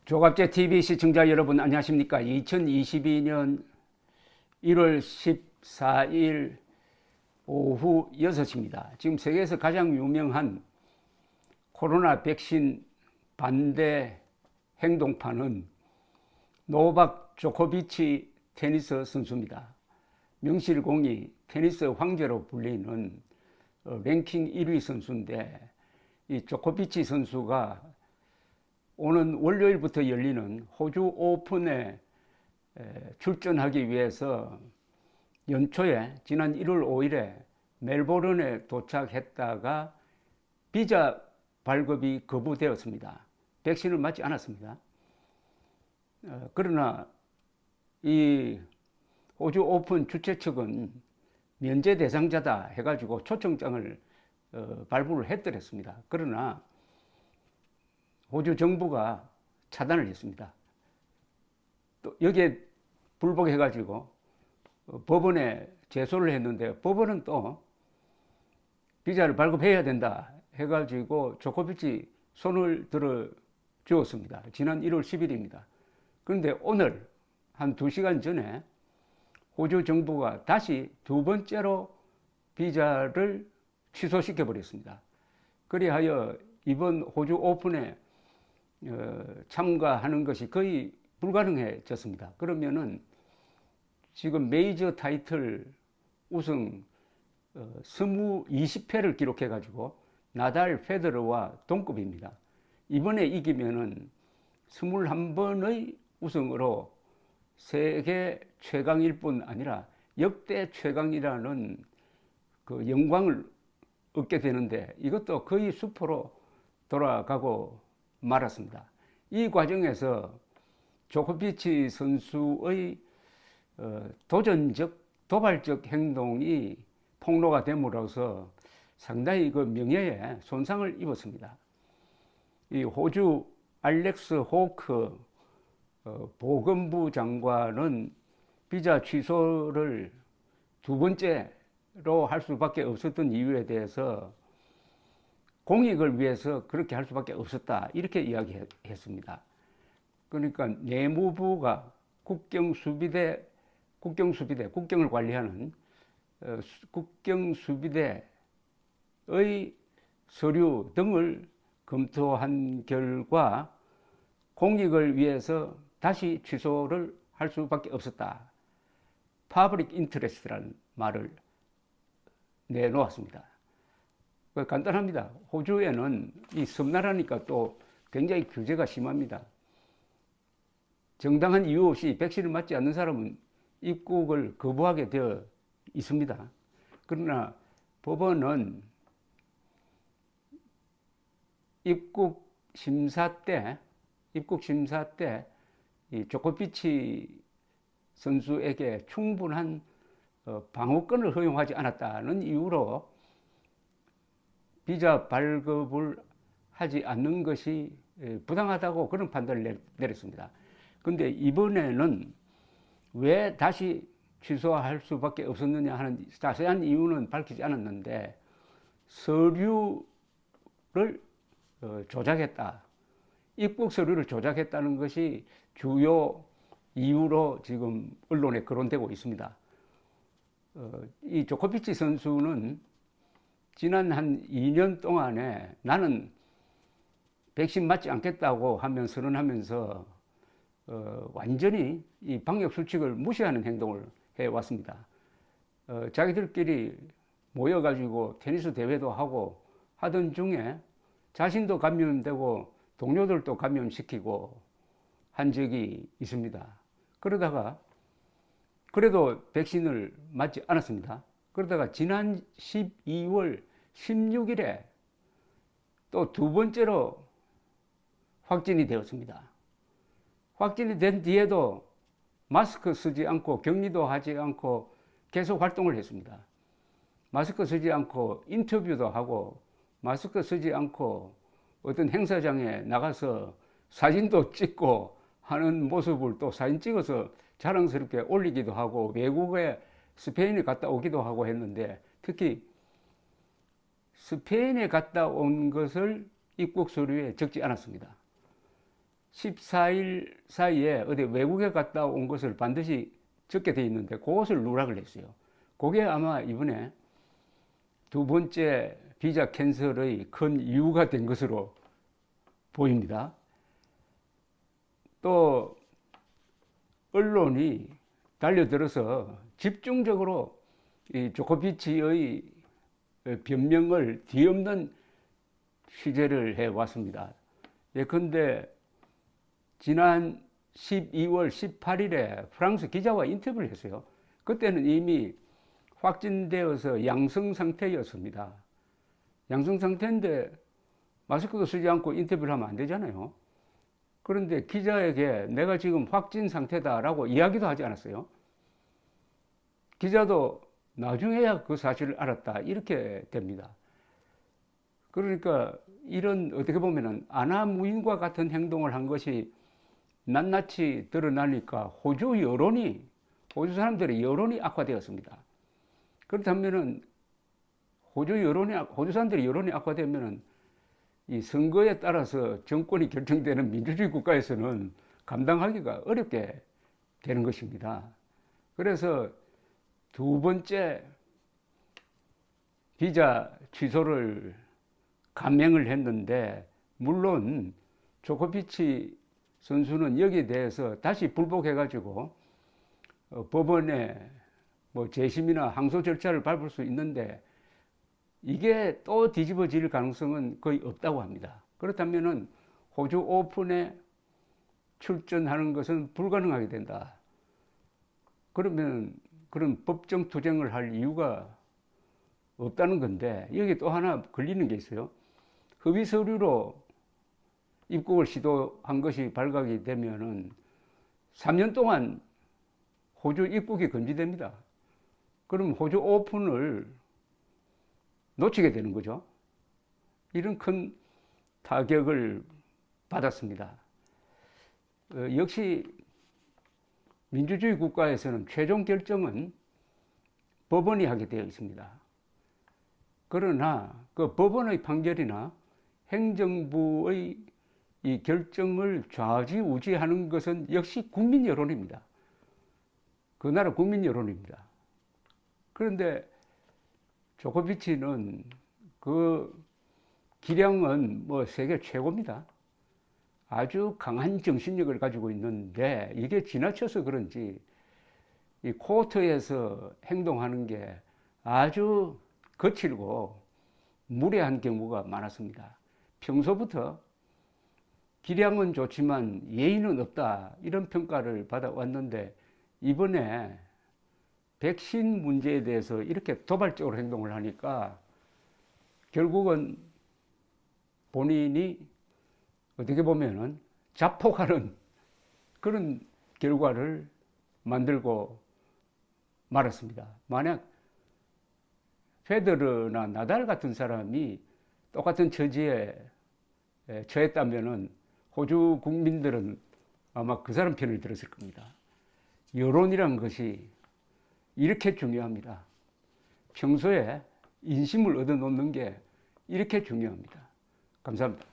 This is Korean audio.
조갑제 TV 시청자 여러분 안녕하십니까? 2022년 1월 14일 오후 6시입니다. 지금 세계에서 가장 유명한 코로나 백신 반대 행동파는 노박 조코비치 테니스 선수입니다. 명실공히 테니스 황제로 불리는 랭킹 1위 선수인데, 이 조코비치 선수가 오는 월요일부터 열리는 호주 오픈에 출전하기 위해서 연초에 지난 1월 5일에 멜보른에 도착했다가 비자 발급이 거부되었습니다. 백신을 맞지 않았습니다. 그러나 이 호주 오픈 주최 측은 면제 대상자다 해가지고 초청장을 발부를 했더랬습니다. 그러나 호주 정부가 차단을 했습니다. 또 여기에 불복해가지고 법원에 제소를 했는데, 법원은 또 비자를 발급해야 된다 해가지고 조코비치 손을 들어 주었습니다. 지난 1월 10일입니다. 그런데 오늘 한 2시간 전에 호주 정부가 다시 두 번째로 비자를 취소시켜 버렸습니다. 그리하여 이번 호주 오픈에 참가하는 것이 거의 불가능해졌습니다. 그러면은 지금 메이저 타이틀 우승 20회를 기록해 가지고 나달 페더러와 동급입니다. 이번에 이기면은 21번의 우승으로 세계 최강일 뿐 아니라 역대 최강이라는 그 영광을 얻게 되는데, 이것도 거의 수포로 돌아가고 말았습니다. 이 과정에서 조코비치 선수의 도전적, 도발적 행동이 폭로가 됨으로써 상당히 그 명예에 손상을 입었습니다. 이 호주 알렉스 호크 보건부 장관은 비자 취소를 두 번째로 할 수밖에 없었던 이유에 대해서 공익을 위해서 그렇게 할 수밖에 없었다, 이렇게 이야기했습니다. 그러니까 내무부가 국경수비대, 국경을 관리하는 국경수비대의 서류 등을 검토한 결과 공익을 위해서 다시 취소를 할 수밖에 없었다. Public Interest라는 말을 내놓았습니다. 간단합니다. 호주에는 이 섬나라니까 또 굉장히 규제가 심합니다. 정당한 이유 없이 백신을 맞지 않는 사람은 입국을 거부하게 되어 있습니다. 그러나 법원은 입국 심사 때 이 조코비치 선수에게 충분한 방어권을 허용하지 않았다는 이유로 비자 발급을 하지 않는 것이 부당하다고 그런 판단을 내렸습니다. 그런데 이번에는 왜 다시 취소할 수밖에 없었느냐 하는 자세한 이유는 밝히지 않았는데, 서류를 조작했다, 입국 서류를 조작했다는 것이 주요 이유로 지금 언론에 거론되고 있습니다. 이 조코비치 선수는 지난 한 2년 동안에 나는 백신 맞지 않겠다고 하면 선언하면서 완전히 이 방역 수칙을 무시하는 행동을 해왔습니다. 자기들끼리 모여가지고 테니스 대회도 하고 하던 중에 자신도 감염되고 동료들도 감염시키고 한 적이 있습니다. 그러다가 그래도 백신을 맞지 않았습니다. 그러다가 지난 12월 16일에 또 두 번째로 확진이 되었습니다. 확진이 된 뒤에도 마스크 쓰지 않고 격리도 하지 않고 계속 활동을 했습니다. 마스크 쓰지 않고 인터뷰도 하고, 마스크 쓰지 않고 어떤 행사장에 나가서 사진도 찍고 하는 모습을 또 사진 찍어서 자랑스럽게 올리기도 하고, 외국에 스페인에 갔다 오기도 하고 했는데, 특히 스페인에 갔다 온 것을 입국 서류에 적지 않았습니다. 14일 사이에 어디 외국에 갔다 온 것을 반드시 적게 돼 있는데 그것을 누락을 했어요. 그게 아마 이번에 두 번째 비자 캔슬의 큰 이유가 된 것으로 보입니다. 또 언론이 달려들어서 집중적으로 이 조코비치의 변명을 뒤엎는 취재를 해왔습니다. 예컨대 지난 12월 18일에 프랑스 기자와 인터뷰를 했어요. 그때는 이미 확진되어서 양성 상태였습니다. 양성 상태인데 마스크도 쓰지 않고 인터뷰를 하면 안 되잖아요. 그런데 기자에게 내가 지금 확진 상태다라고 이야기도 하지 않았어요. 기자도 나중에야 그 사실을 알았다 이렇게 됩니다. 그러니까 이런 어떻게 보면은 아나무인과 같은 행동을 한 것이 낱낱이 드러나니까 호주 사람들의 여론이 악화되었습니다. 그렇다면은 호주 사람들의 여론이 악화되면은 이 선거에 따라서 정권이 결정되는 민주주의 국가에서는 감당하기가 어렵게 되는 것입니다. 그래서 두 번째 비자 취소를 감행을 했는데, 물론 조코비치 선수는 여기에 대해서 다시 불복해가지고 법원에 뭐 재심이나 항소 절차를 밟을 수 있는데 이게 또 뒤집어질 가능성은 거의 없다고 합니다. 그렇다면은 호주 오픈에 출전하는 것은 불가능하게 된다. 그러면 그런 법정 투쟁을 할 이유가 없다는 건데, 여기 또 하나 걸리는 게 있어요. 허위 서류로 입국을 시도한 것이 발각이 되면은 3년 동안 호주 입국이 금지됩니다. 그럼 호주 오픈을 놓치게 되는 거죠. 이런 큰 타격을 받았습니다. 역시 민주주의 국가에서는 최종 결정은 법원이 하게 되어 있습니다. 그러나 그 법원의 판결이나 행정부의 이 결정을 좌지우지하는 것은 역시 국민 여론입니다. 그 나라 국민 여론입니다. 그런데 조코비치는 그 기량은 뭐 세계 최고입니다. 아주 강한 정신력을 가지고 있는데 이게 지나쳐서 그런지 이 코트에서 행동하는 게 아주 거칠고 무례한 경우가 많았습니다. 평소부터 기량은 좋지만 예의는 없다 이런 평가를 받아왔는데 이번에 백신 문제에 대해서 이렇게 도발적으로 행동을 하니까 결국은 본인이 어떻게 보면은 자폭하는 그런 결과를 만들고 말았습니다. 만약 페데러나 나달 같은 사람이 똑같은 처지에 처했다면은 호주 국민들은 아마 그 사람 편을 들었을 겁니다. 여론이란 것이 이렇게 중요합니다. 평소에 인심을 얻어놓는 게 이렇게 중요합니다. 감사합니다.